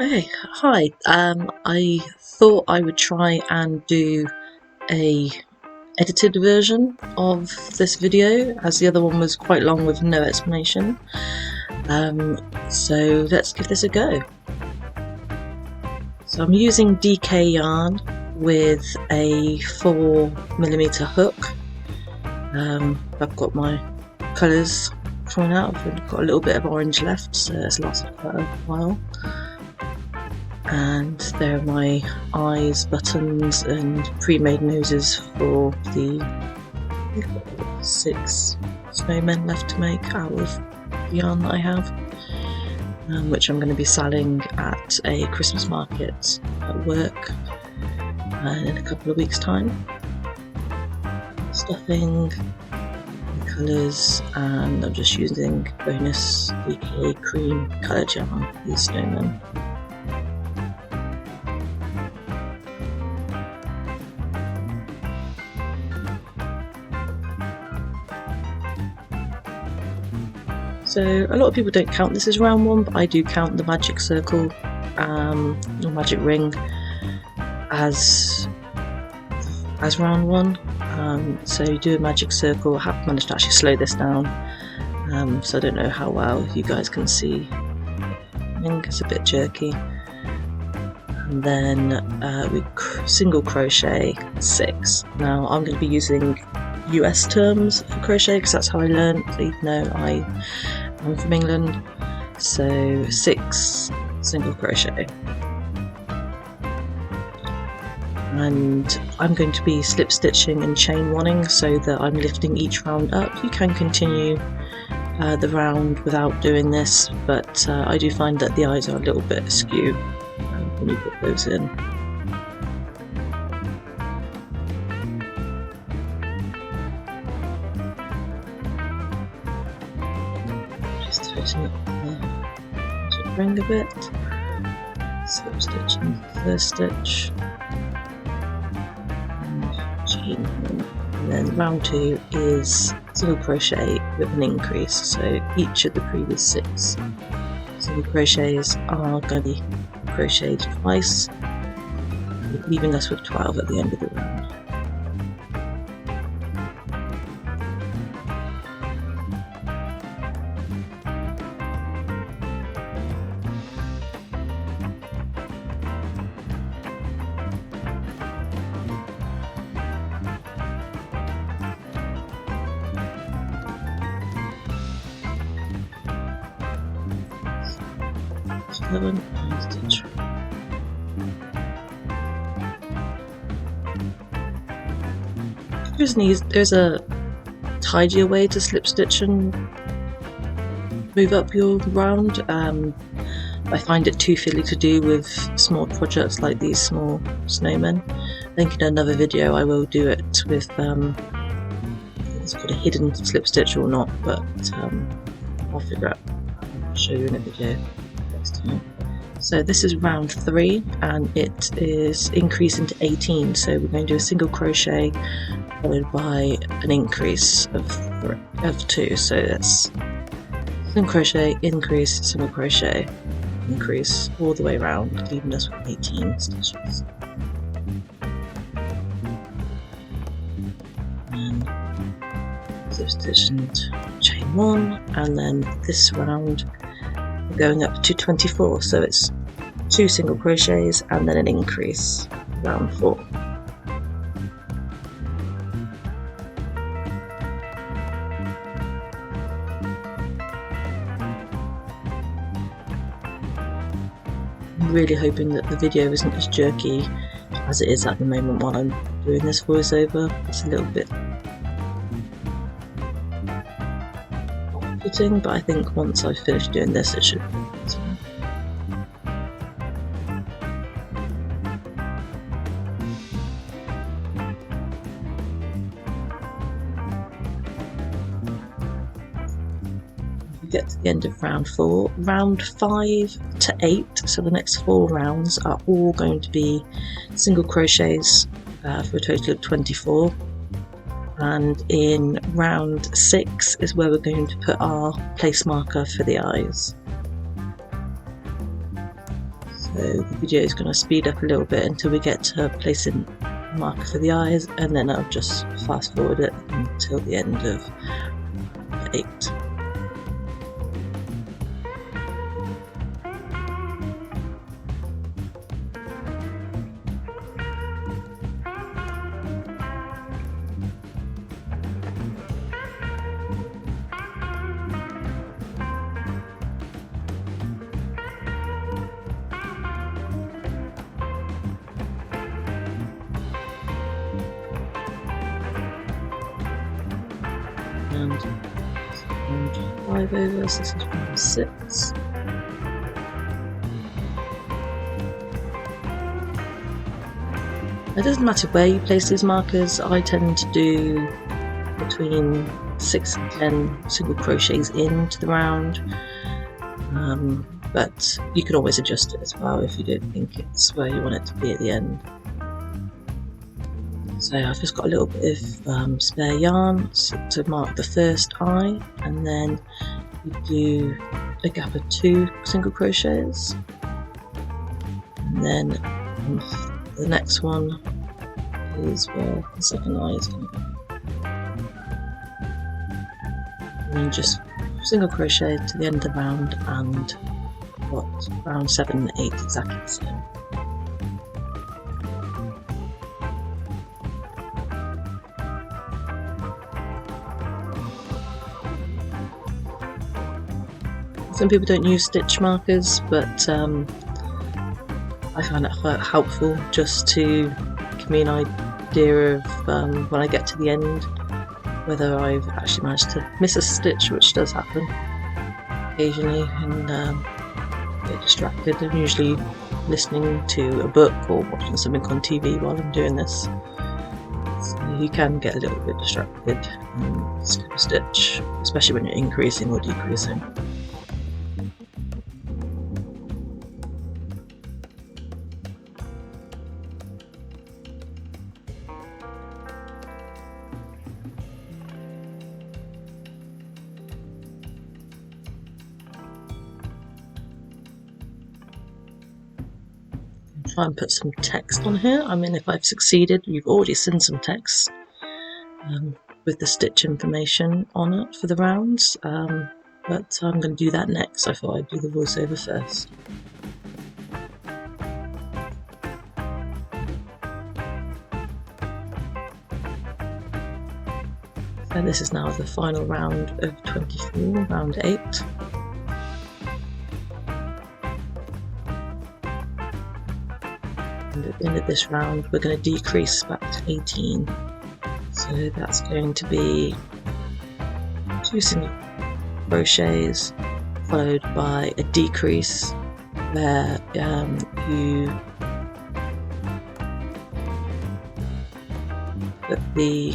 Okay, hi. I thought I would try and do a edited version of this video, as the other one was quite long with no explanation. So let's give this a go. So I'm using DK yarn with a 4mm hook. I've got my colours coming out. I've got a little bit of orange left, so it's lasted quite a while. And there are my eyes, buttons and pre-made noses for the 6 snowmen left to make out of the yarn that I have, which I'm going to be selling at a Christmas market at work in a couple of weeks' time. Stuffing, colours, and I'm just using bonus DK cream coloured yarn for these snowmen. So a lot of people don't count this as round one, but I do count the magic circle or magic ring as round one. So you do a magic circle. I have managed to actually slow this down, so I don't know how well you guys can see. I think it's a bit jerky. And then we single crochet 6. Now I'm going to be using US terms for crochet because that's how I learned, even though I'm from England. So 6 single crochet, and I'm going to be slip stitching and chain oneing so that I'm lifting each round up. You can continue the round without doing this, but I do find that the eyes are a little bit askew when you put those in. Tighten up the magic ring a bit, slip stitch in the first stitch, and chain one. And then round 2 is single crochet with an increase, so each of the previous 6 single crochets are going to be crocheted twice, leaving us with 12 at the end of the round. And stitch. There's a tidier way to slip stitch and move up your round. I find it too fiddly to do with small projects like these small snowmen. I think in another video I will do it with it's called a hidden slip stitch or not, but I'll figure out. I'll show you in a video next time. So this is round 3 and it is increasing to 18, so we're going to do a single crochet followed by an increase of 2, so that's single crochet, increase, single crochet, increase all the way around, leaving us with 18 stitches. And slip stitch and chain 1, and then this round going up to 24, so it's 2 single crochets and then an increase, round 4. I'm really hoping that the video isn't as jerky as it is at the moment while I'm doing this voiceover. It's a little bit off-putting, but I think once I've finished doing this it should be better. Get to the end of round 4. Round 5 to 8, so the next 4 rounds are all going to be single crochets for a total of 24, and in round 6 is where we're going to put our place marker for the eyes. So So the video is going to speed up a little bit until we get to placing a marker for the eyes, and then I'll just fast forward it until the end of 8. And 5 over, so this is round 6. It doesn't matter where you place these markers. I tend to do between 6 and 10 single crochets into the round, but you can always adjust it as well if you don't think it's where you want it to be at the end. So I've just got a little bit of spare yarn to mark the first eye, and then you do a gap of 2 single crochets, and then the next one is where the second eye is going to go, and then just single crochet to the end of the round, and what, round 7 and 8 exactly the same. Some people don't use stitch markers, but I find it quite helpful just to give me an idea of when I get to the end whether I've actually managed to miss a stitch, which does happen occasionally, and get distracted. I'm usually listening to a book or watching something on TV while I'm doing this, so you can get a little bit distracted and skip a stitch, especially when you're increasing or decreasing. Try and put some text on here. I mean, if I've succeeded, you've already seen some text with the stitch information on it for the rounds, but I'm going to do that next. I thought I'd do the voiceover first. So this is now the final round of 24, round 8. And at the end of this round we're going to decrease back to 18, so that's going to be 2 single crochets followed by a decrease where you put the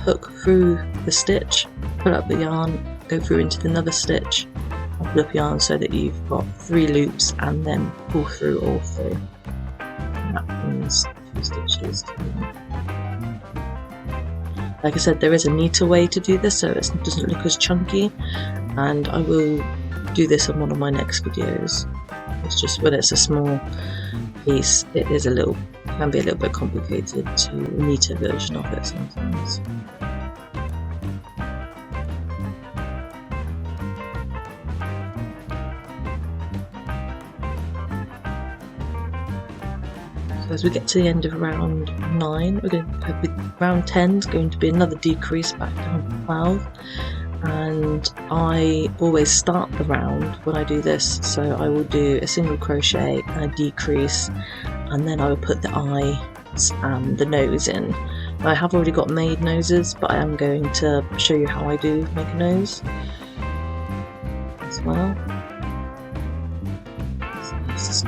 hook through the stitch, pull up the yarn, go through into another stitch, pull up yarn so that you've got 3 loops, and then pull through all 3. That means 2 stitches. Like I said, there is a neater way to do this so it doesn't look as chunky, and I will do this on one of my next videos. It's just when it's a small piece, it can be a little bit complicated to a neater version of it sometimes. As we get to the end of round 9, we're going to, round 10 is going to be another decrease back down to 12, and I always start the round when I do this, so I will do a single crochet and a decrease, and then I will put the eyes and the nose in. Now, I have already got made noses, but I am going to show you how I do make a nose as well. So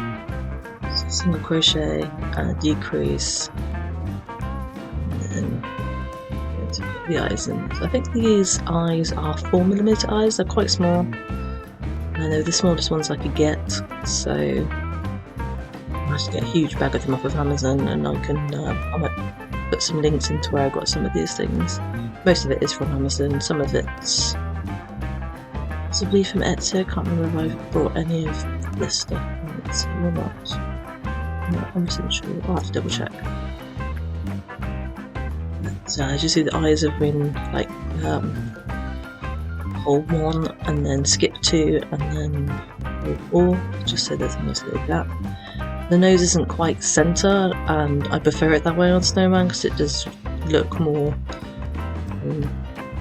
single crochet and a decrease, and then to put the eyes in. So I think these eyes are 4mm eyes. They're quite small, and they're the smallest ones I could get, so I managed to get a huge bag of them off of Amazon, and I might put some links into where I got some of these things. Most of it is from Amazon, some of it's possibly from Etsy. I can't remember if I've bought any of blister. Let's see, or not. I'm not 100% sure. I'll have to double check. But as you see, the eyes have been like hold 1 and then skip 2 and then hold 4, just so there's a nice little gap. The nose isn't quite centre, and I prefer it that way on Snowman because it does look more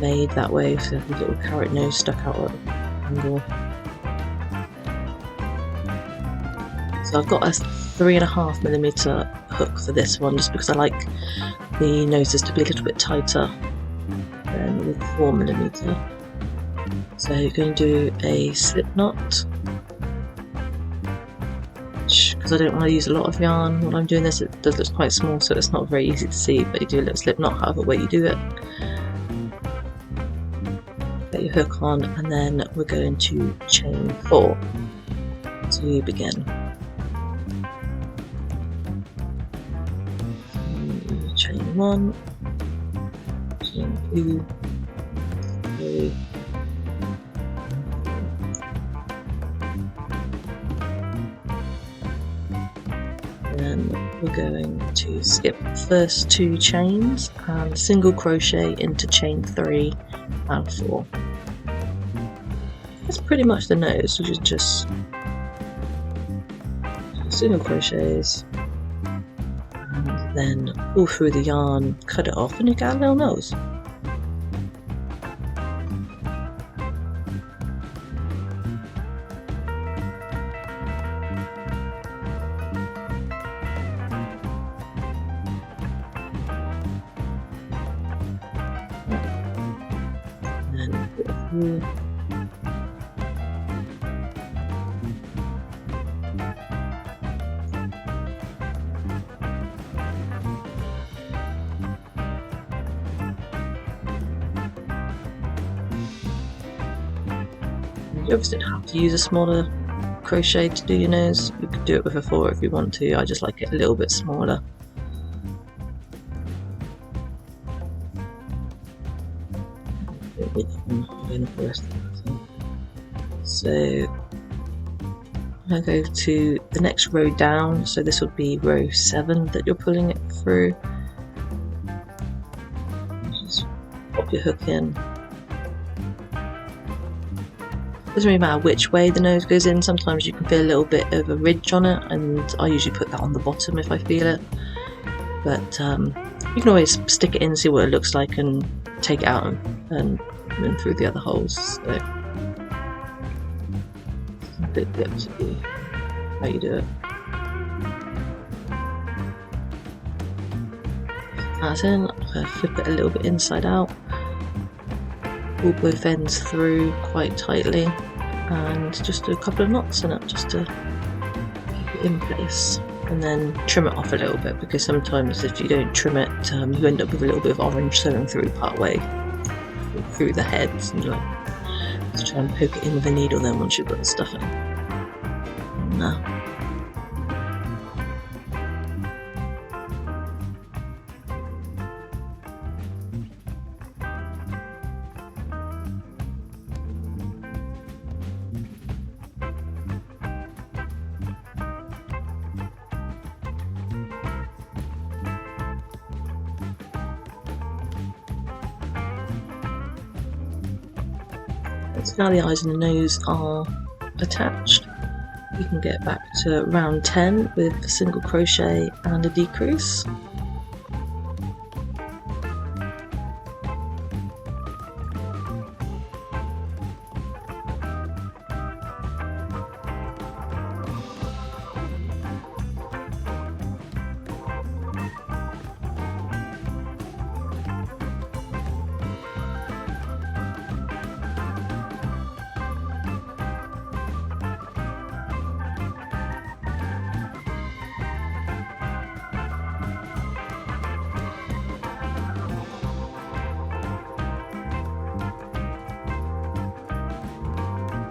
made that way, so the little carrot nose stuck out at an angle. So I've got a 3.5mm hook for this one, just because I like the noses to be a little bit tighter than with 4mm. So you're going to do a slip knot, because I don't want to use a lot of yarn while I'm doing this. It does look quite small, so it's not very easy to see, but you do a little slip knot however way you do it. Get your hook on, and then we're going to chain 4 to begin. Chain 1, chain 2, 3, then we're going to skip the first 2 chains and single crochet into chain 3 and 4. That's pretty much the nose, which is just single crochets and then pull through the yarn, cut it off, and you get a little nose. You obviously don't have to use a smaller crochet to do your nose. You could do it with a 4 if you want to. I just like it a little bit smaller. So I go to the next row down, so this would be row 7 that you're pulling it through. Just pop your hook in. Doesn't really matter which way the nose goes in. Sometimes you can feel a little bit of a ridge on it, and I usually put that on the bottom if I feel it. But you can always stick it in, see what it looks like, and take it out and in through the other holes. So it's a bit up to you how you do it. That's in. I'm going to flip it a little bit inside out. Pull both ends through quite tightly and just do a couple of knots in it just to keep it in place, and then trim it off a little bit, because sometimes if you don't trim it you end up with a little bit of orange showing through part way through the heads, and you just try and poke it in with a needle then once you've got the stuff in. And, so now the eyes and the nose are attached, you can get back to round 10 with a single crochet and a decrease.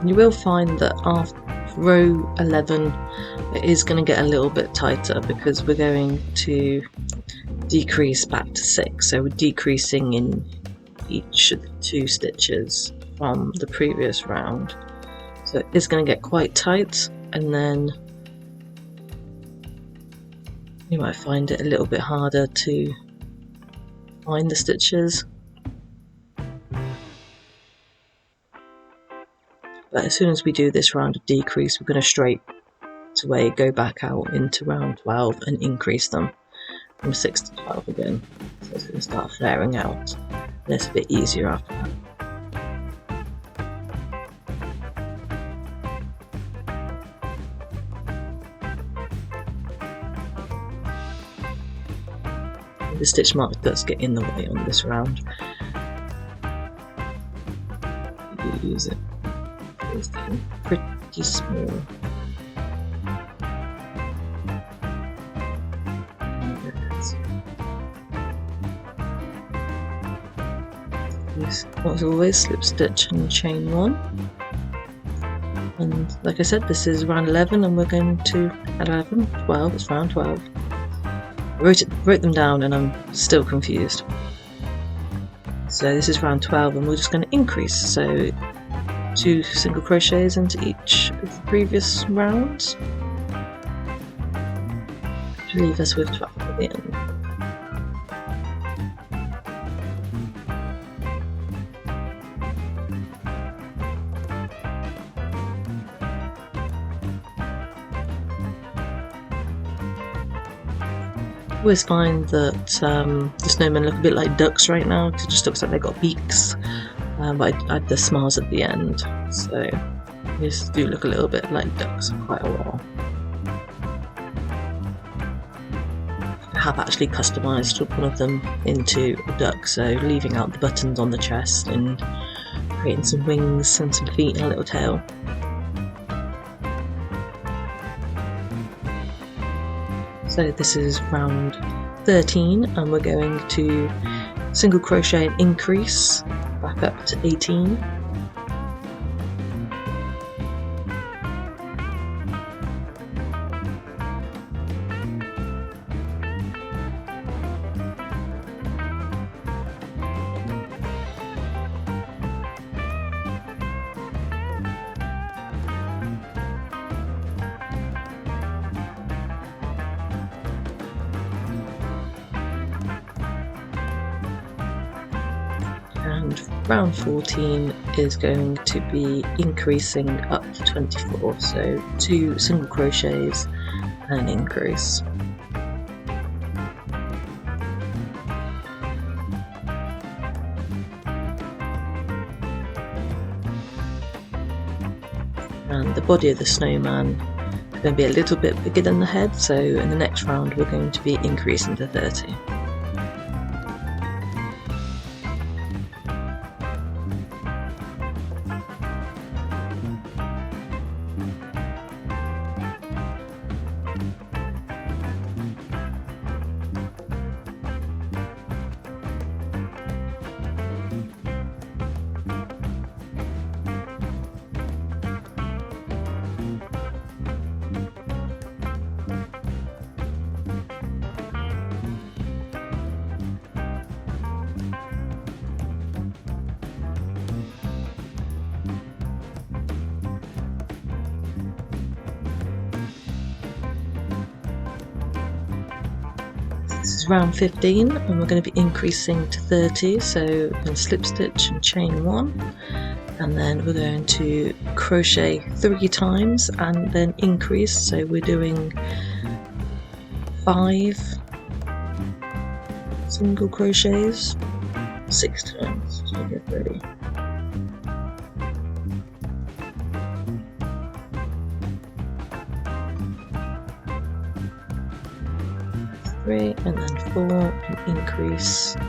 You will find that after row 11 it is going to get a little bit tighter, because we're going to decrease back to 6, so we're decreasing in each of the 2 stitches from the previous round, so it is going to get quite tight. and then you might find it a little bit harder to find the stitches. But as soon as we do this round of decrease, we're going to straight away go back out into round 12 and increase them from 6 to 12 again. So it's going to start flaring out, and it's a bit easier after that. The stitch mark does get in the way on this round. You use it. It's getting pretty small. As always, slip stitch and chain 1. And like I said, this is round 11, and we're going to 11, 12. It's round 12. I wrote them down and I'm still confused. So this is round 12 and we're just going to increase, so 2 single crochets into each of the previous rounds to leave us with 12 at the end. I always find that the snowmen look a bit like ducks right now, because it just looks like they've got beaks, but I add the smiles at the end, so these do look a little bit like ducks for quite a while. I have actually customised one of them into a duck, so leaving out the buttons on the chest and creating some wings and some feet and a little tail. So this is round 13 and we're going to single crochet and increase back up to 18. And round 14 is going to be increasing up to 24, so 2 single crochets and increase. And the body of the snowman is going to be a little bit bigger than the head, so in the next round we're going to be increasing to 30. This is round 15 and we're going to be increasing to 30, so we're going to slip stitch and chain 1, and then we're going to crochet 3 times and then increase, so we're doing 5 single crochets 6 times to get ready. And then 4 and increase to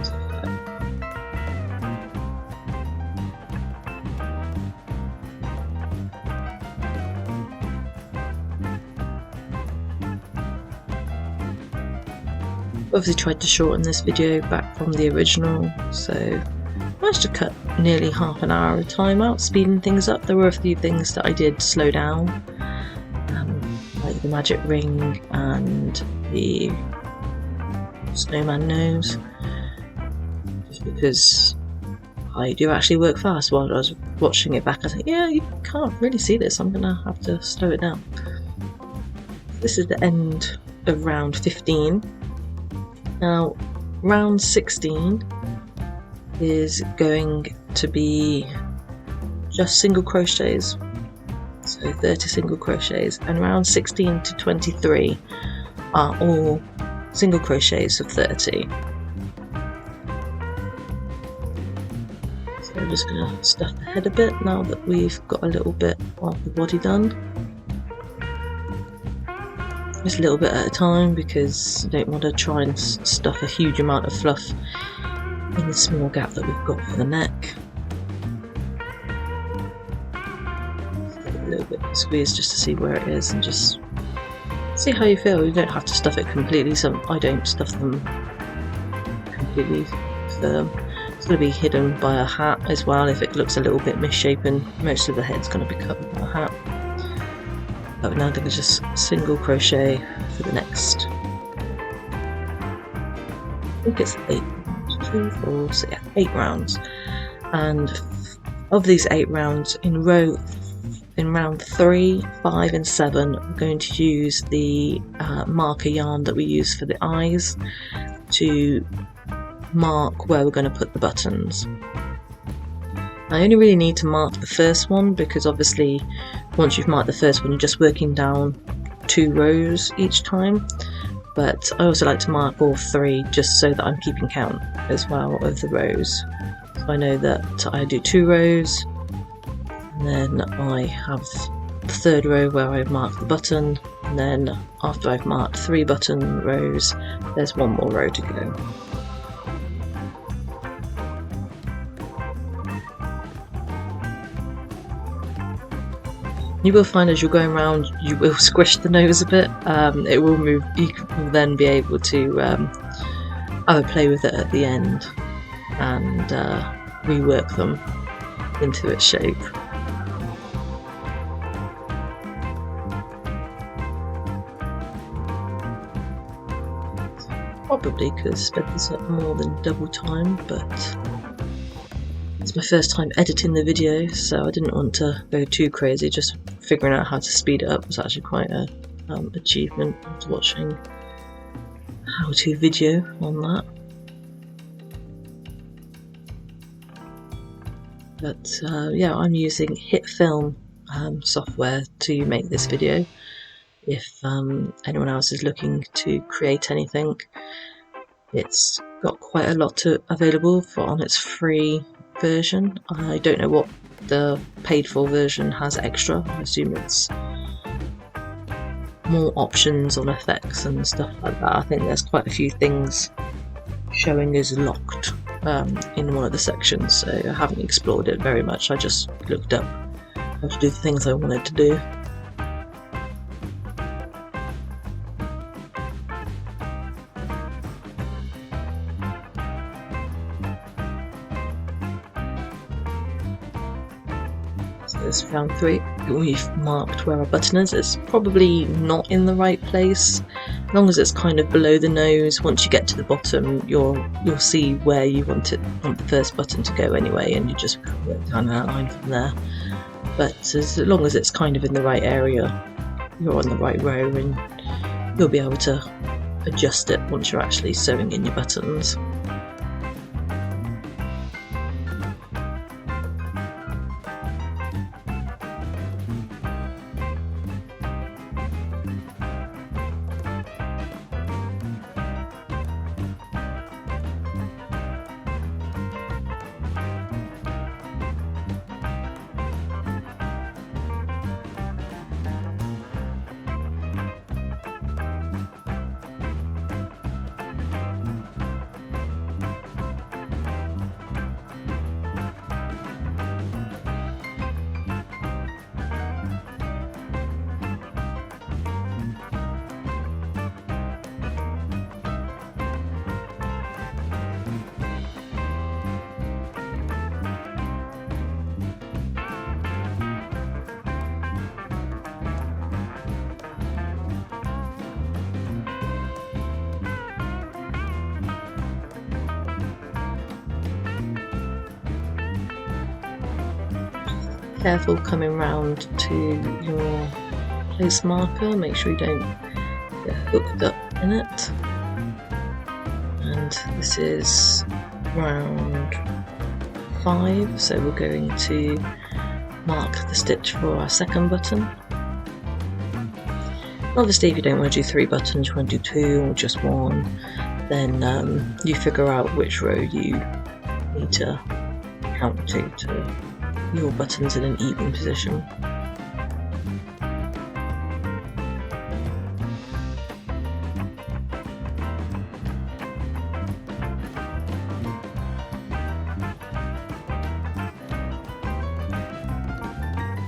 5. Obviously tried to shorten this video back from the original, so I managed to cut nearly half an hour of time out, speeding things up. There were a few things that I did slow down, like the magic ring and the snowman nose, just because I do actually work fast. While I was watching it back, I was like, yeah, you can't really see this, I'm gonna have to slow it down. This is the end of round 15. Now round 16 is going to be just single crochets, so 30 single crochets, and round 16 to 23 are all single crochets of 30. So I'm just going to stuff the head a bit now that we've got a little bit of the body done. Just a little bit at a time, because I don't want to try and stuff a huge amount of fluff in the small gap that we've got for the neck. A little bit of squeeze just to see where it is, and just see how you feel. You don't have to stuff it completely, so I don't stuff them completely firm. It's going to be hidden by a hat as well. If it looks a little bit misshapen, most of the head's going to be covered by a hat. But now I'm going to just single crochet for the next, I think it's 8, 2, 4, so yeah, 8 rounds. And of these 8 rounds, in round 3, 5 and 7, I'm going to use the marker yarn that we use for the eyes to mark where we're going to put the buttons. I only really need to mark the first one, because obviously once you've marked the first one, you're just working down 2 rows each time. But I also like to mark all 3, just so that I'm keeping count as well of the rows. So I know that I do 2 rows, and then I have the 3rd row where I've marked the button, and then after I've marked 3 button rows, there's 1 more row to go. You will find as you're going around, you will squish the nose a bit. It will move. You will then be able to have a play with it at the end and rework them into its shape. Probably could have sped this up more than double time, but it's my first time editing the video, so I didn't want to go too crazy. Just figuring out how to speed it up was actually quite a achievement. I was watching how-to video on that. But yeah, I'm using HitFilm software to make this video. If anyone else is looking to create anything, it's got quite a lot available on its free version. I don't know what the paid for version has extra. I assume it's more options on effects and stuff like that. I think there's quite a few things showing as locked in one of the sections, so I haven't explored it very much. I just looked up how to do the things I wanted to do. This round 3, we've marked where our button is. It's probably not in the right place, as long as it's kind of below the nose. Once you get to the bottom, you'll see where you want the first button to go anyway, and you just work down that line from there. But as long as it's kind of in the right area, you're on the right row, and you'll be able to adjust it once you're actually sewing in your buttons. careful coming round to your place marker, make sure you don't get hooked up in it. And this is round 5, so we're going to mark the stitch for our second button. Obviously, if you don't want to do 3 buttons, you want to do 2 or just 1, then you figure out which row you need to count to your buttons in an even position.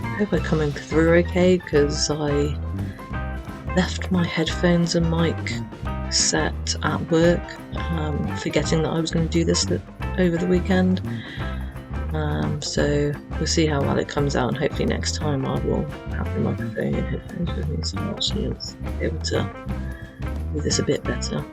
I hope I'm coming through okay, because I left my headphones and mic set at work, forgetting that I was going to do this over the weekend. So we'll see how well it comes out, and hopefully next time I will have the microphone and headphones with me, so I'll actually be able to do this a bit better.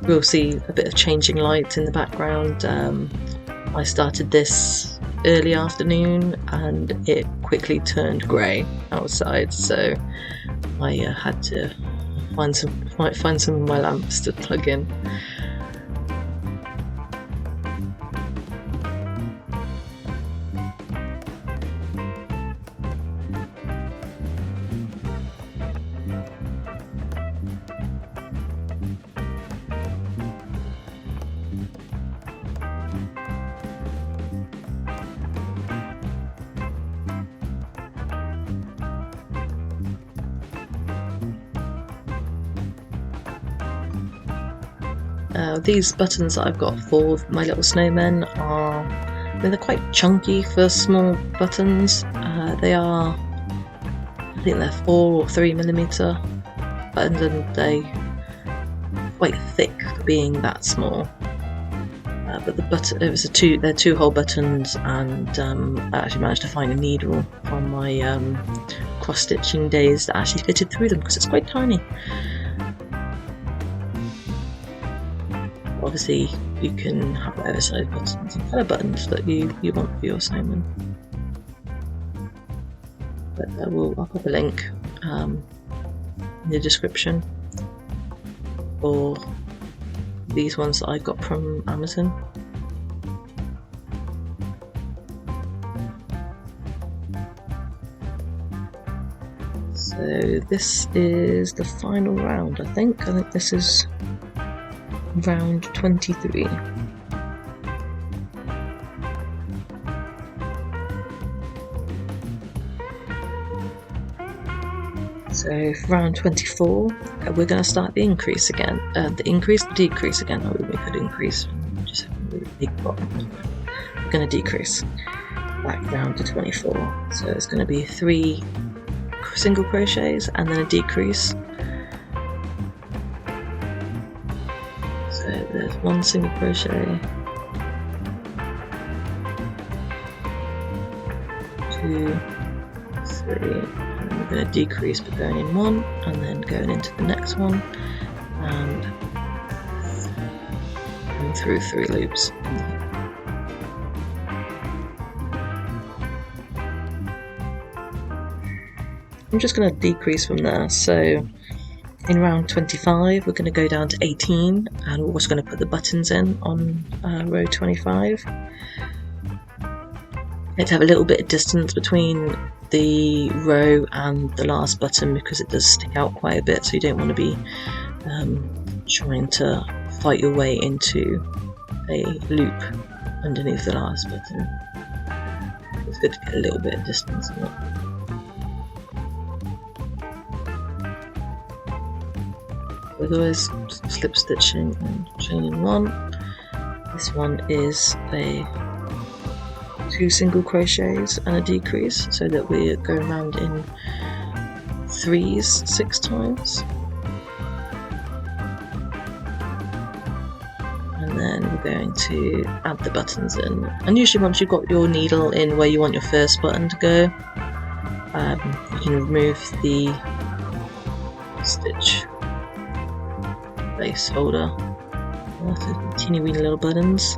We'll see a bit of changing light in the background. I started this early afternoon and it quickly turned grey outside, so I had to find some of my lamps to plug in. These buttons that I've got for my little snowmen are, they're quite chunky for small buttons. They are, I think they're 4 or 3mm buttons, and they're quite thick for being that small. But the button, they're 2-hole buttons, and I actually managed to find a needle from my cross-stitching days that actually fitted through them, because it's quite tiny. Obviously, you can have whatever size buttons and colour buttons that you want for your snowman. But I'll pop a link in the description for these ones that I got from Amazon. So this is the final round, I think. I think this is round 23. So for round 24, we're going to start the increase again. The decrease again. Oh, we could increase. Just have a really big bottom. We're going to decrease back down to 24. So it's going to be 3 single crochets and then a decrease. So there's 1 single crochet, 2, 3, and we're going to decrease by going in 1 and then going into the next one and going through 3 loops. I'm just going to decrease from there. So in round 25 we're going to go down to 18, and we're also going to put the buttons in on row 25. Let's have a little bit of distance between the row and the last button, because it does stick out quite a bit, so you don't want to be trying to fight your way into a loop underneath the last button. It's good to get a little bit of distance in it. With always slip stitching and chaining 1. This one is a 2 single crochets and a decrease, so that we're going around in 3s 6 times. And then we're going to add the buttons in. And usually once you've got your needle in where you want your first button to go, you can remove the stitch base holder. Teeny weeny little buttons.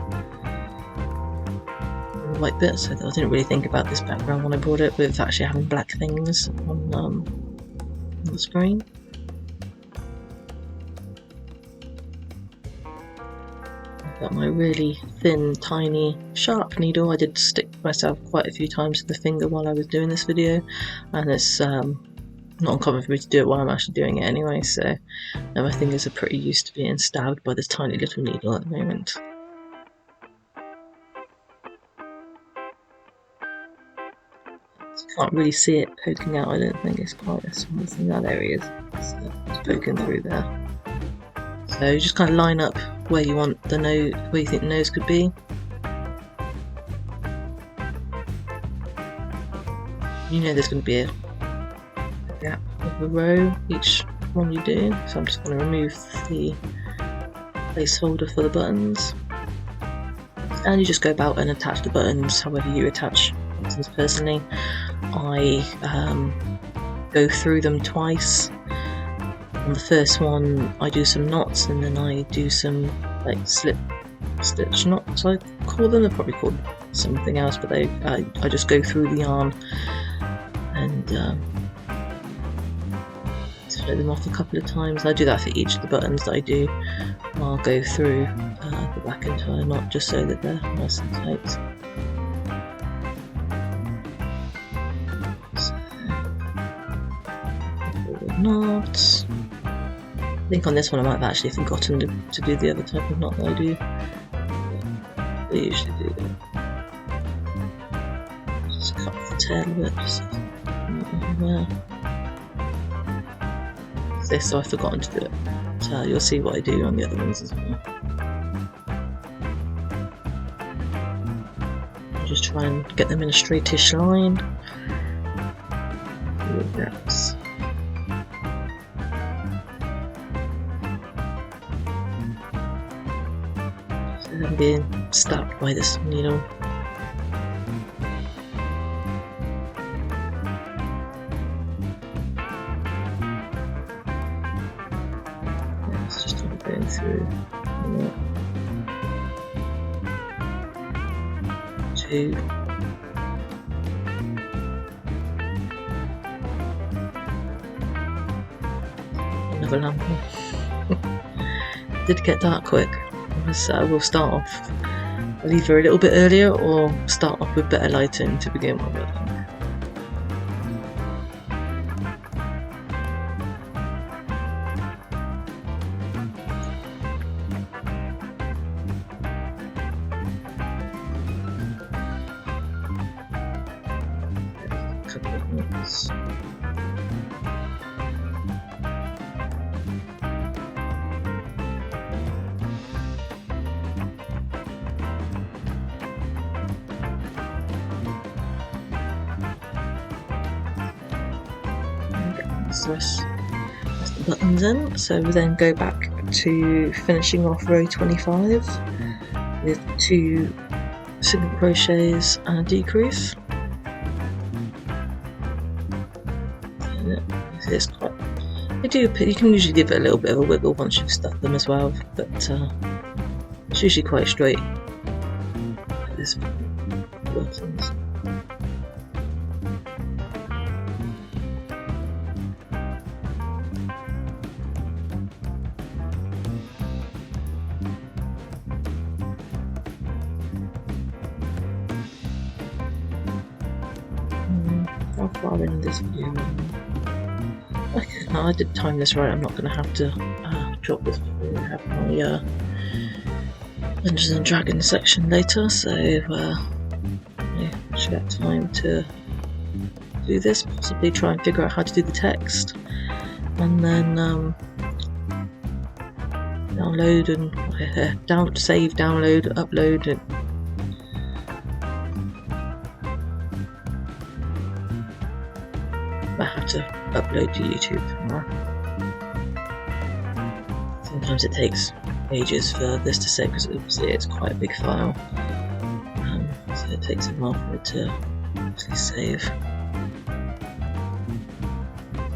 white bit, so I didn't really think about this background when I bought it, with actually having black things on the screen. I've got my really thin, tiny, sharp needle. I did stick myself quite a few times in the finger while I was doing this video, and it's not uncommon for me to do it while I'm actually doing it anyway, so my fingers are pretty used to being stabbed by this tiny little needle at the moment. Can't really see it poking out, I don't think. It's quite a small thing. Oh, there he is. It's poking through there. So you just kind of line up where you want the nose, where you think the nose could be. You know there's going to be a gap of a row each one you do, so I'm just going to remove the placeholder for the buttons, and you just go about and attach the buttons however you attach buttons personally. I go through them twice. On the first one I do some knots, and then I do some like slip stitch knots I call them. They're probably called something else, but I just go through the yarn and throw them off a couple of times. I do that for each of the buttons that I do. I'll go through the back entire knot just so that they're nice and tight. So, knots. I think on this one I might have actually forgotten to do the other type of knot that I do. I usually do that. Just cut off the tail a bit, just there. So I've forgotten to do it. So you'll see what I do on the other ones as well. I'll just try and get them in a straightish line. Gaps. So I'm being stabbed by this needle. Going through 2, another lamp. Did get dark quick. We'll start off either a little bit earlier or start off with better lighting to begin with. Press the buttons in, so we then go back to finishing off row 25 with 2 single crochets and a decrease. It's quite, you can usually give it a little bit of a wiggle once you've stuck them as well, but it's usually quite straight. This buttons. How far in this video? Okay, no, I did time this right. I'm not going to have to drop this before I have my Dungeons and Dragons section later, so yeah, I should have time to do this, possibly try and figure out how to do the text, and then download and save, download, upload it. I have to upload to YouTube tomorrow. Sometimes it takes ages for this to save because obviously it's quite a big file, so it takes a while for it to actually save.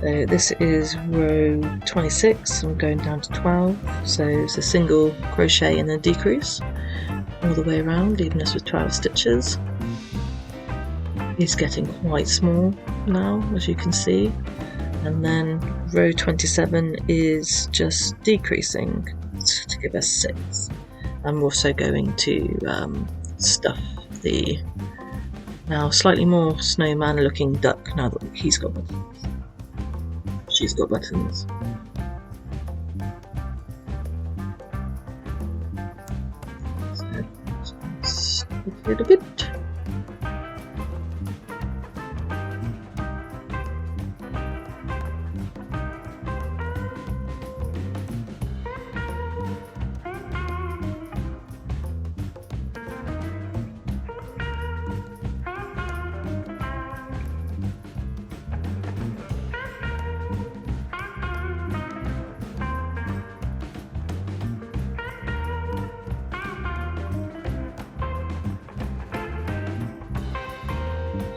So this is row 26, I'm going down to 12, so it's a single crochet and a decrease all the way around, leaving us with 12 stitches. is getting quite small now, as you can see, and then row 27 is just decreasing to give us 6. I'm also going to stuff the now slightly more snowman looking duck now that he's got buttons. She's got buttons. So just a little bit.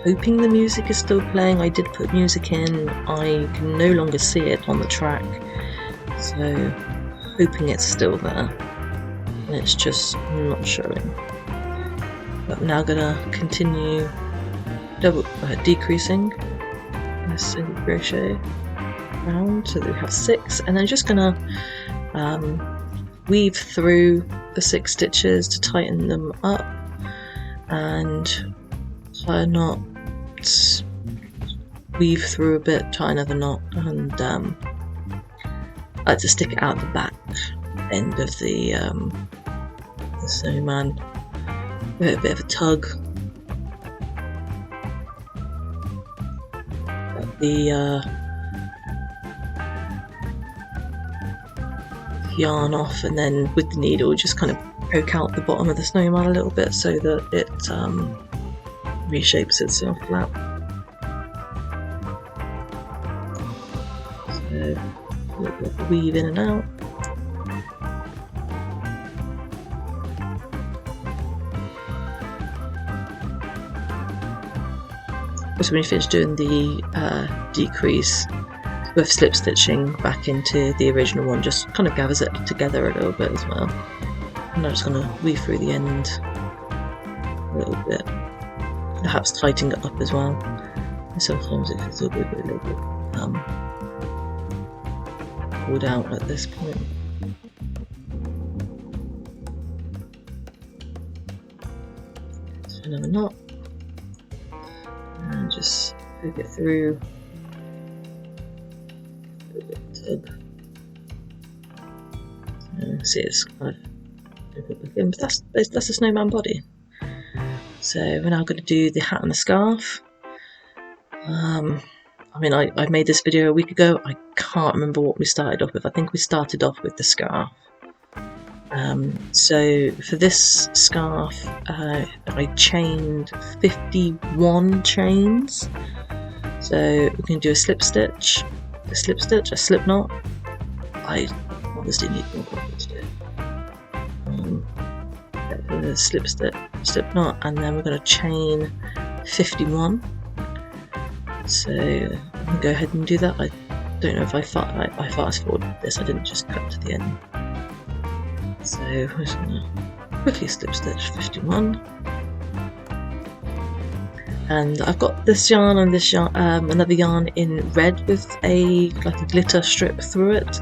Hoping the music is still playing. I did put music in, I can no longer see it on the track, so hoping it's still there, and it's just not showing. But I'm now gonna continue decreasing a single crochet round so that we have 6, and then just gonna weave through the 6 stitches to tighten them up and tie a knot, weave through a bit, tie another knot, and I like to stick it out the back end of the snowman. Give it a bit of a tug. Get the yarn off, and then with the needle just kind of poke out the bottom of the snowman a little bit so that it reshapes itself flat. So a little bit of weave in and out. So when you finish doing the decrease with slip stitching back into the original one, just kind of gathers it together a little bit as well. And I'm just going to weave through the end a little bit, perhaps tightening it up as well. And sometimes it feels a little bit pulled out at this point. So another knot, and just poke it through. A little bit of tug. See, it's kind of, that's a snowman body. So we're now going to do the hat and the scarf. I mean, I made this video a week ago. I can't remember what we started off with. I think we started off with the scarf. So for this scarf, I chained 51 chains. So we can do a slip stitch, a slip knot. I obviously need more pockets to do. The slip knot, and then we're going to chain 51. So I'm going to go ahead and do that. I don't know if I fast forwarded this, I didn't just cut to the end. So I'm just going to quickly slip stitch 51. And I've got this yarn and this yarn, another yarn in red with like a glitter strip through it.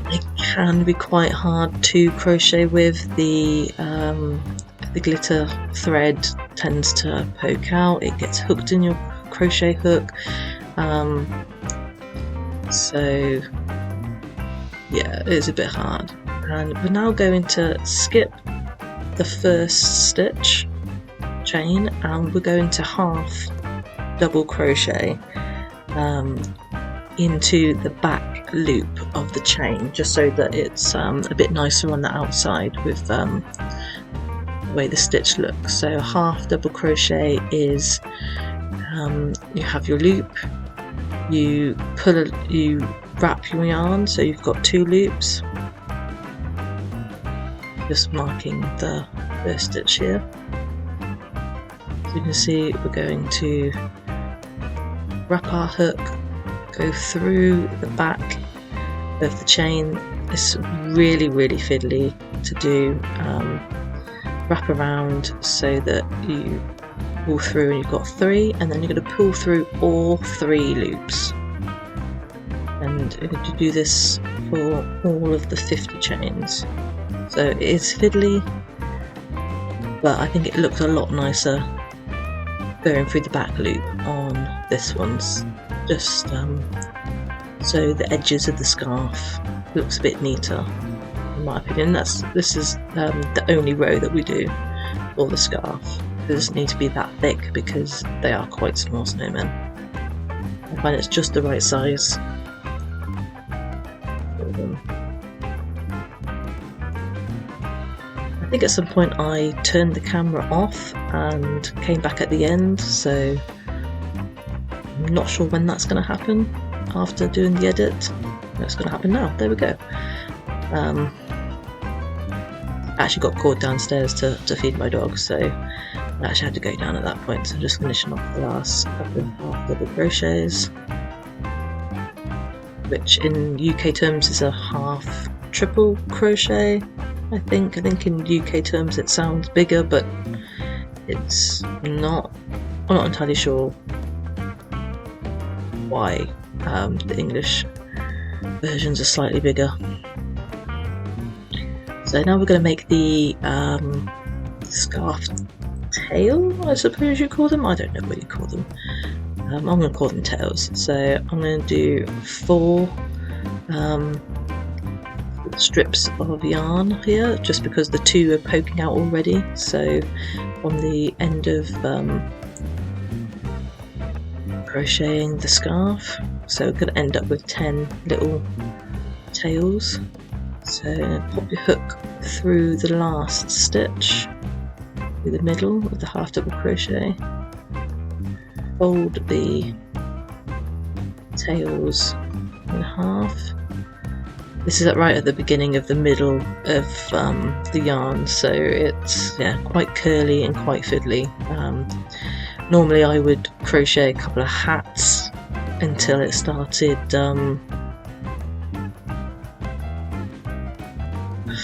It can be quite hard to crochet with. The glitter thread tends to poke out, it gets hooked in your crochet hook, so yeah, it's a bit hard. And we're now going to skip the first stitch chain, and we're going to half double crochet into the back loop of the chain, just so that it's a bit nicer on the outside with the way the stitch looks. So half double crochet is you have your loop, you wrap your yarn, so you've got 2 loops, just marking the first stitch here. So you can see we're going to wrap our hook, go through the back of the chain. It's really fiddly to do, wrap around so that you pull through, and you've got 3, and then you're going to pull through all 3 loops, and you're going to do this for all of the 50 chains. So it is fiddly, but I think it looks a lot nicer going through the back loop on this one's, just so the edges of the scarf looks a bit neater, in my opinion. This is the only row that we do for the scarf. It doesn't need to be that thick because they are quite small snowmen. I find it's just the right size for them. I think at some point I turned the camera off and came back at the end, so I'm not sure when that's going to happen after doing the edit. That's going to happen now. There we go. I actually got called downstairs to feed my dog, so I actually had to go down at that point, so I'm just finishing off the last couple of half double crochets, which in UK terms is a half triple crochet. I think in UK terms it sounds bigger, but it's not. I'm not entirely sure why the English versions are slightly bigger. So now we're going to make the scarf tail, I suppose you call them. I don't know what you call them. I'm going to call them tails. So I'm going to do 4 strips of yarn here, just because the 2 are poking out already. So on the end of crocheting the scarf, so we're going to end up with 10 little tails. So pop your hook through the last stitch, through the middle of the half double crochet, fold the tails in half. This is right at the beginning of the middle of the yarn, so it's quite curly and quite fiddly. Normally I would crochet a couple of hats until it started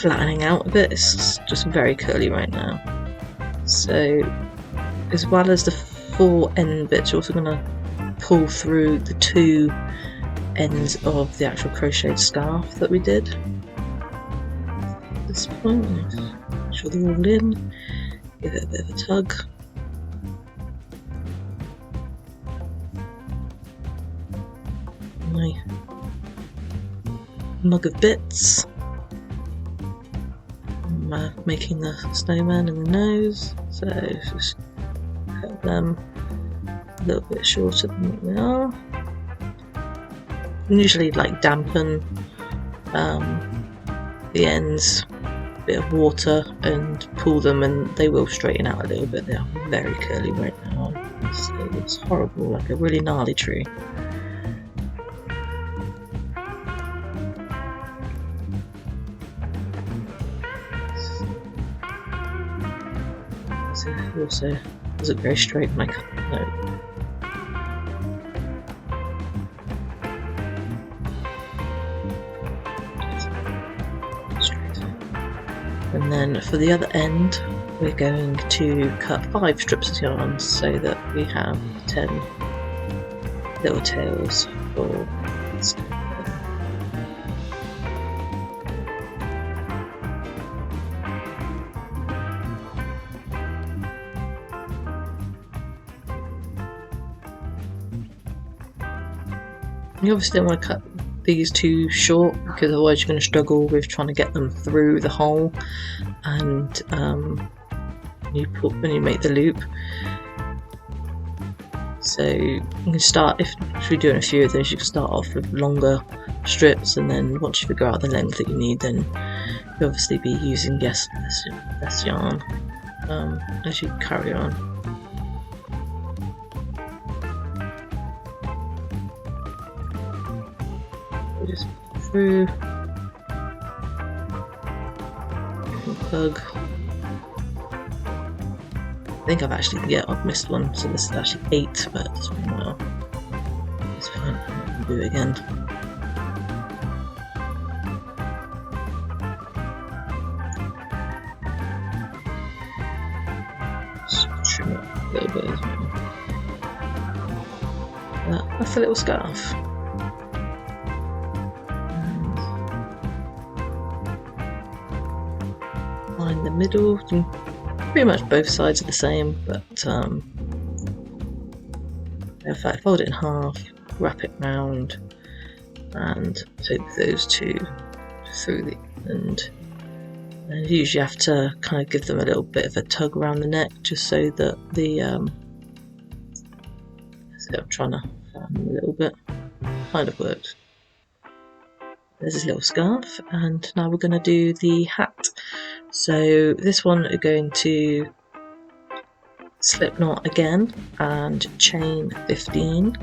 flattening out a bit. It's just very curly right now. So as well as the 4 end bits, you're also going to pull through the 2 ends of the actual crocheted scarf that we did. At this point, make sure they're all in, give it a bit of a tug. My mug of bits. I'm making the snowman and the nose, so just cut them a little bit shorter than what they are. Usually like dampen the ends, a bit of water, and pull them, and they will straighten out a little bit. They are very curly right now. It looks horrible, like a really gnarly tree. So it also doesn't go straight when I cut the note. And then for the other end, we're going to cut 5 strips of yarn so that we have 10 little tails for this. You obviously don't want to cut these too short, because otherwise you're going to struggle with trying to get them through the hole, and when you make the loop. So you can start, if you're doing a few of those, you can start off with longer strips, and then once you figure out the length that you need, then you'll obviously be using less yarn as you carry on. Just through, plug. I think I've missed one, so this is actually 8, but it doesn't matter. It's fine, I can do it again. Just trim it a little bit. that's the little scarf. Line the middle. Pretty much both sides are the same, but in fact, fold it in half, wrap it round, and hook those two through the end. And you usually have to kind of give them a little bit of a tug around the neck, just so that the I'm trying to fan them a little bit. Kind of worked. There's this little scarf, and now we're going to do the hat. So this one we're going to slip knot again and chain 15,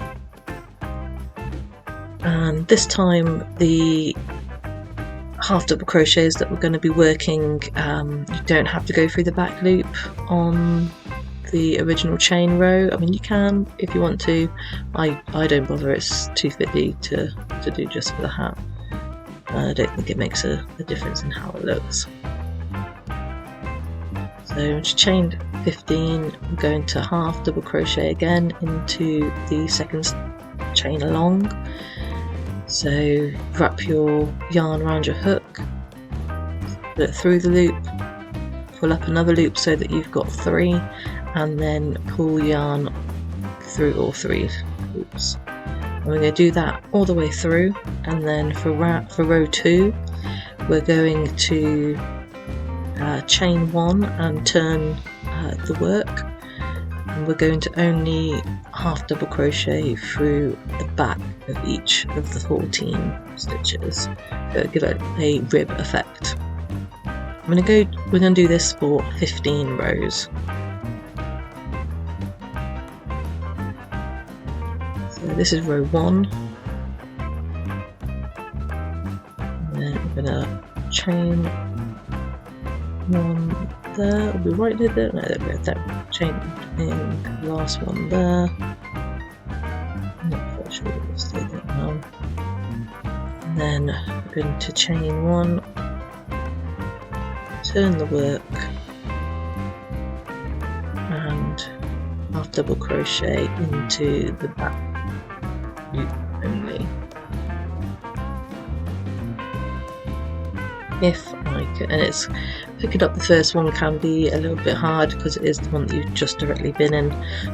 and this time the half double crochets that we're going to be working, you don't have to go through the back loop on the original chain row. I mean, you can if you want to. I don't bother, it's too fiddly to do just for the hat. I don't think it makes a difference in how it looks. So just chain 15, we're going to half double crochet again into the second chain along. So wrap your yarn around your hook, put it through the loop, pull up another loop so that you've got 3, and then pull yarn through all 3 loops. And we're going to do that all the way through, and then for row 2 we're going to chain 1 and turn the work, and we're going to only half double crochet through the back of each of the 14 stitches, so give it a rib effect. We're going to do this for 15 rows. So this is row 1, and then we're going to chain 1 there. Are we right near there? No, there we go. That chain in the last one there. I'm not quite sure what we'll stay there now. And then we're going to chain 1, turn the work, and half double crochet into the back loop only. If I can, and it's picking up the first one can be a little bit hard because it is the one that you've just directly been in,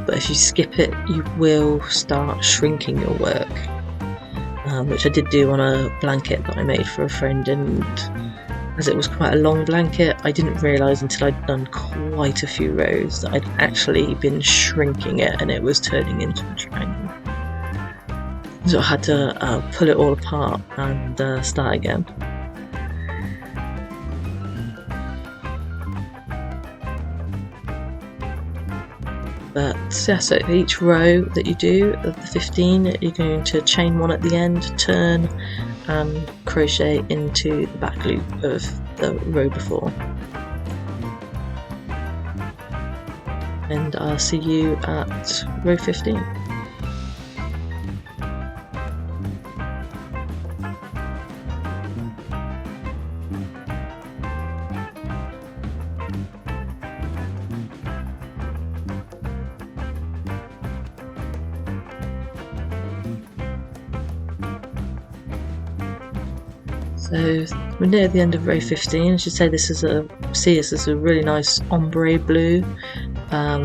but if you skip it you will start shrinking your work, which I did do on a blanket that I made for a friend, and as it was quite a long blanket I didn't realise until I'd done quite a few rows that I'd actually been shrinking it and it was turning into a triangle. So I had to pull it all apart and start again. But yeah, so for each row that you do of the 15, you're going to chain 1 at the end, turn, and crochet into the back loop of the row before. And I'll see you at row 15. So we're near the end of row 15. I should say this is a really nice ombre blue. I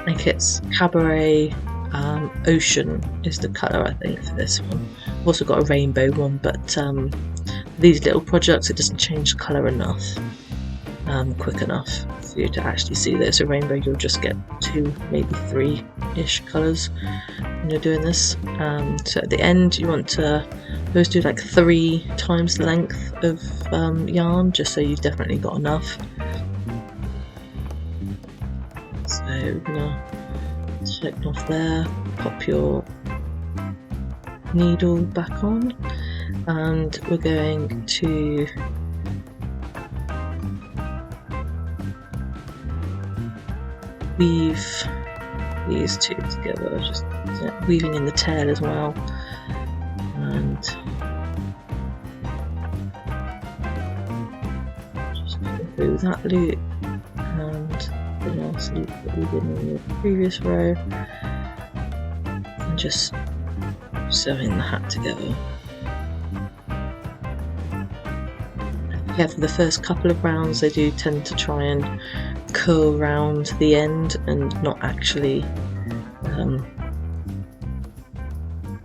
think it's Cabaret Ocean is the colour I think for this one. I've also got a rainbow one, but these little projects it doesn't change the colour enough, quick enough for you to actually see that it's a rainbow. You'll just get 2, maybe 3-ish colours when you're doing this. So at the end you want to do like 3 times the length of yarn, just so you've definitely got enough. So we're gonna select off there, pop your needle back on, and we're going to weave these 2 together, just weaving in the tail as well. And just go through that loop and the last loop that we did in the previous row, and just sewing the hat together. Yeah, for the first couple of rounds they do tend to try and curl round the end and not actually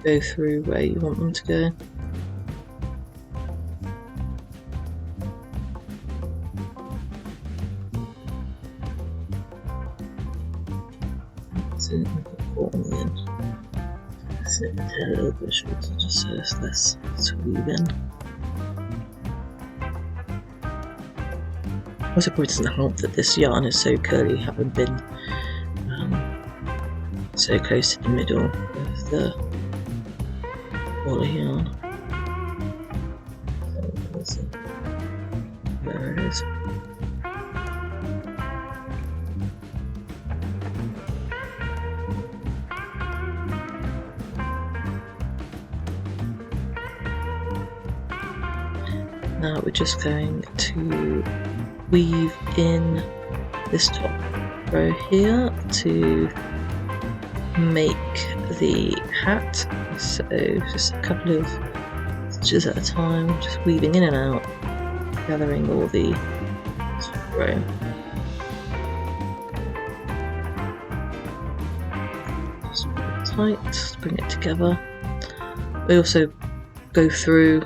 go through where you want them to go. So you can put caught on the end. Snip the tail a little bit shorter just so it's less to weave in. Also, probably doesn't help that this yarn is so curly, having been so close to the middle of the ball of yarn. So there it is. Now we're just going to weave in this top row here to make the hat. So just a couple of stitches at a time, just weaving in and out, gathering all the top row. Just pull it tight, just bring it together. We also go through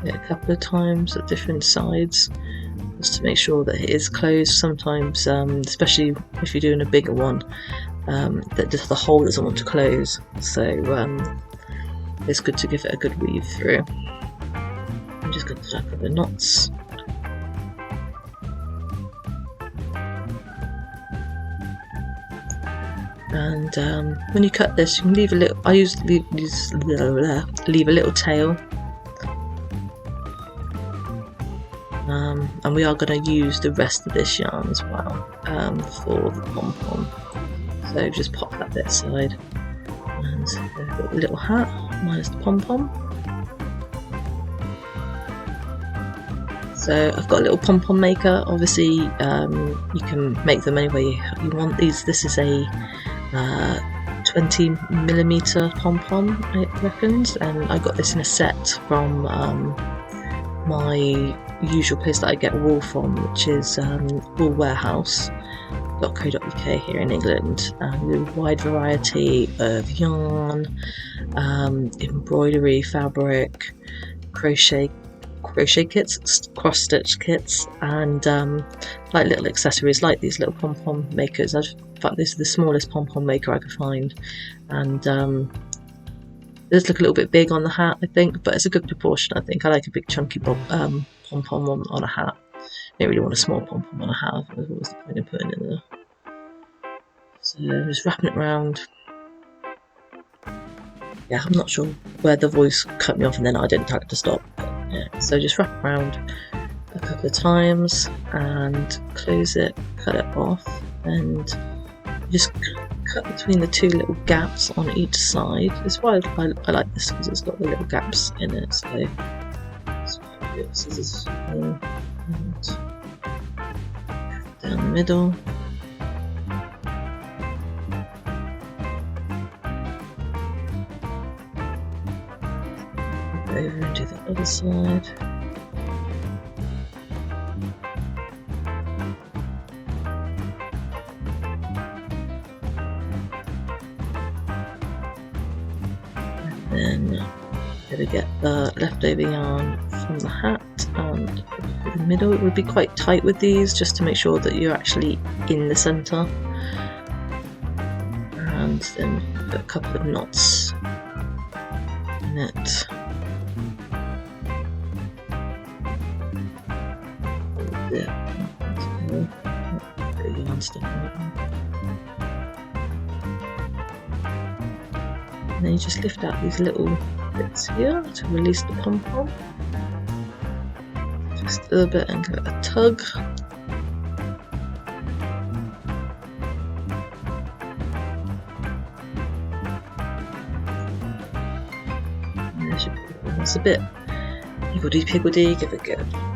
a couple of times at different sides just to make sure that it is closed. Sometimes, especially if you're doing a bigger one, that just the hole doesn't want to close, so it's good to give it a good weave through. I'm just going to tie a couple of knots. And when you cut this, you can leave a little. I usually leave a little tail. And we are going to use the rest of this yarn as well for the pom-pom. So just pop that bit aside. And we've got the little hat minus the pom-pom. So I've got a little pom-pom maker. Obviously you can make them any way you want these. This is a 20mm pom-pom, it reckons, and I got this in a set from my usual place that I get wool from, which is woolwarehouse.co.uk here in England. With a wide variety of yarn, embroidery, fabric, crochet kits, cross stitch kits, and like little accessories like these little pom-pom makers. In fact, this is the smallest pom-pom maker I could find, and it does look a little bit big on the hat, I think, but it's a good proportion. I think I like a big chunky pom-pom on a hat. I don't really want a small pom-pom on a hat. What was the point of putting it there? So just wrapping it around. Yeah, I'm not sure where the voice cut me off and then I didn't tell it to stop. But yeah, so just wrap around a couple of times and close it, cut it off, and just cut between the two little gaps on each side. That's why I like this, because it's got the little gaps in it. So scissors and down the middle. Over and do the other side. Then going to get the leftover yarn from the hat and put it in the middle. It would be quite tight with these, just to make sure that you're actually in the centre. And then put a couple of knots in it. And then you just lift out these little bits here to release the pom-pom. Just a little bit and give it a tug. And there should be it's a bit higgledy-piggledy, give it a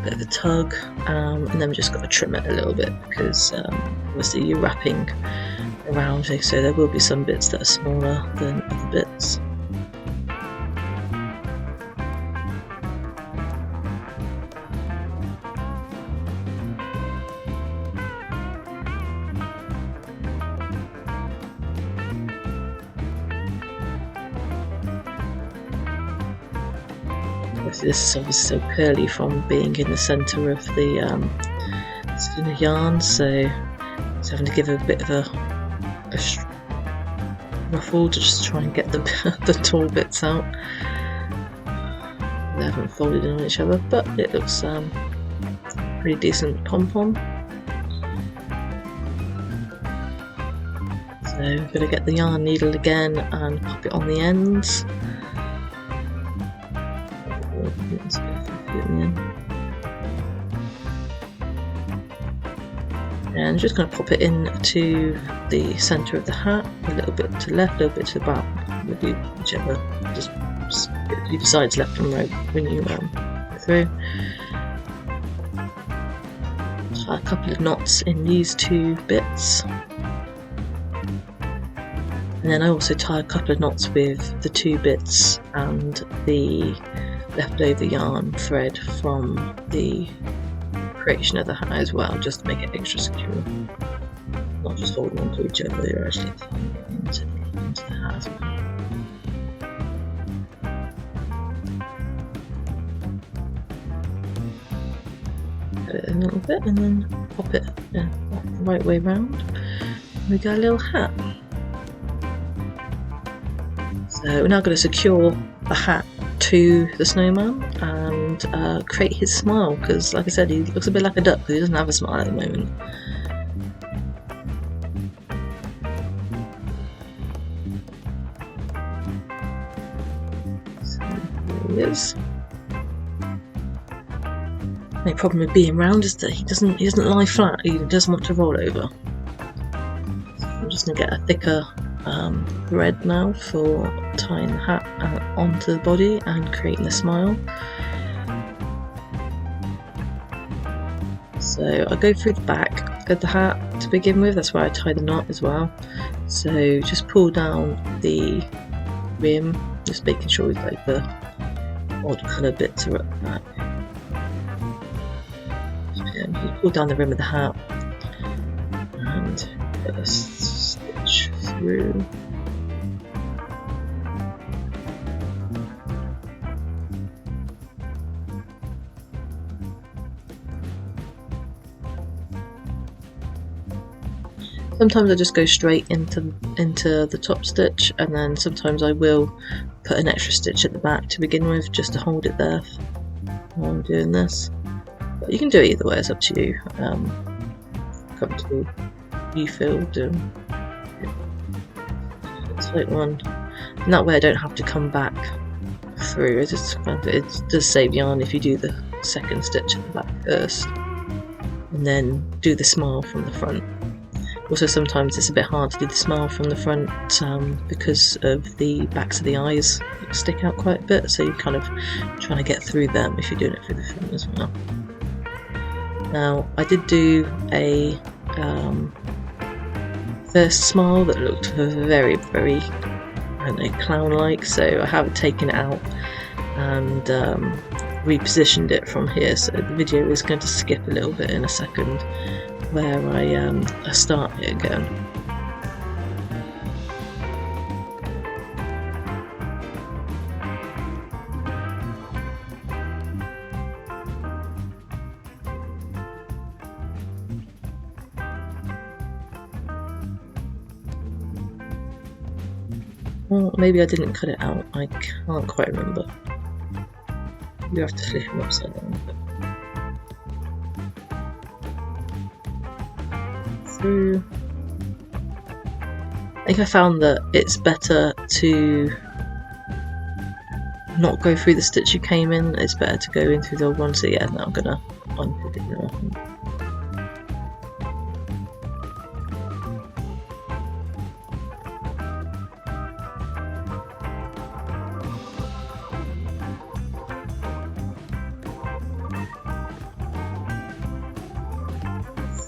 bit of a tug, and then we just got to trim it a little bit, because obviously you're wrapping around, so there will be some bits that are smaller than other bits. This is obviously so curly from being in the centre of the skin of yarn, so it's having to give it a bit of a ruffle to just try and get the tall bits out. They haven't folded in on each other, but it looks pretty decent pom-pom. So I'm going to get the yarn needle again and pop it on the ends. And I'm just going to pop it into the centre of the hat, a little bit to the left, a little bit to the back, maybe whichever, just either sides, left and right, when you go through. Tie a couple of knots in these two bits, and then I also tie a couple of knots with the two bits and the leftover yarn thread from the creation of the hat as well, just to make it extra secure. Not just holding on to each other, you're actually tying it into the hat as well. Cut it a little bit and then pop it the right way round. We got a little hat. So we're now going to secure the hat to the snowman and create his smile, because like I said, he looks a bit like a duck because he doesn't have a smile at the moment. So there he is. The only problem with being round is that he doesn't lie flat, he does want to roll over. So I'm just going to get a thicker thread now for tying the hat onto the body and creating the smile. So I go through the back of the hat to begin with, that's where I tie the knot as well. So just pull down the rim, just making sure we've got the odd colour bits are at the back. You pull down the rim of the hat and put a stitch through. Sometimes I just go straight into the top stitch, and then sometimes I will put an extra stitch at the back to begin with, just to hold it there while I'm doing this. But you can do it either way, it's up to you. Comfortable you feel doing it's like one, and that way I don't have to come back through. It does save yarn if you do the second stitch at the back first and then do the smile from the front. Also, sometimes it's a bit hard to do the smile from the front because of the backs of the eyes stick out quite a bit, so you're kind of trying to get through them if you're doing it through the front as well. Now, I did do a first smile that looked very, very, I don't know, clown-like, so I have taken it out and repositioned it from here, so the video is going to skip a little bit in a second where I start it again. Well, maybe I didn't cut it out, I can't quite remember. You have to flip them upside down. Through. I think I found that it's better to not go through the stitch you came in, it's better to go in through the old one, so yeah, now I'm gonna unpick it now.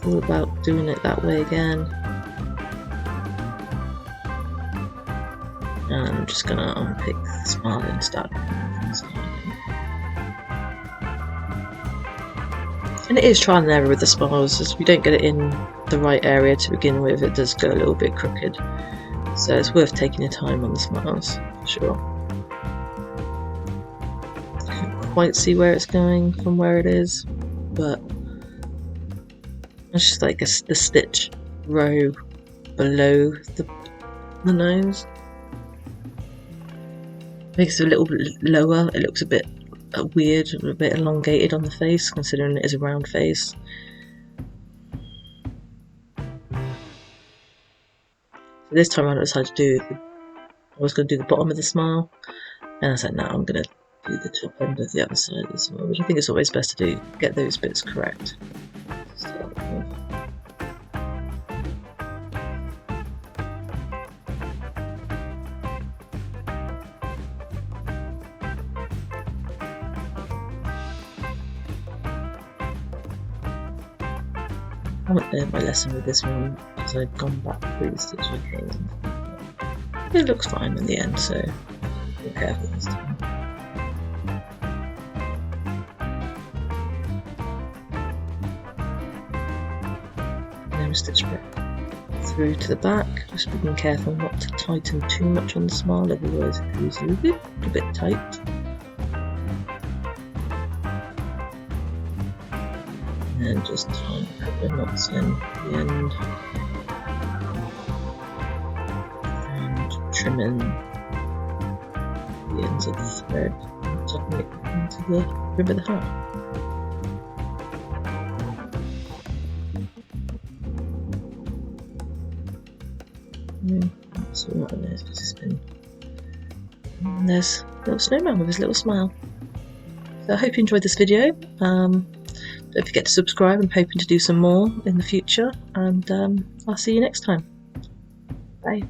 All about doing it that way again. And I'm just going to unpick the smile and start. And it is trial and error with the smiles. If you don't get it in the right area to begin with, it does go a little bit crooked. So it's worth taking your time on the smiles, for sure. I can't quite see where it's going from where it is, but it's just like the stitch row below the nose. Makes it a little bit lower. It looks a bit weird, a bit elongated on the face, considering it is a round face. So this time I decided to do, I was going to do the bottom of the smile, and I said, no, I'm going to do the top end of the other side of the smile, which I think is always best to do, get those bits correct. I haven't learned my lesson with this one because I've gone back through the stitch I came in. It looks fine in the end, so be careful this time. And then stitch back through to the back, just being careful not to tighten too much on the smile, otherwise it goes a bit tight. And just tying a couple of knots in the end and trimming the ends of the thread and tucking it into the rib of the hat. That's all that is, because it's been. And there's a little snowman with his little smile. So I hope you enjoyed this video. Don't forget to subscribe. I'm hoping to do some more in the future, and I'll see you next time. Bye.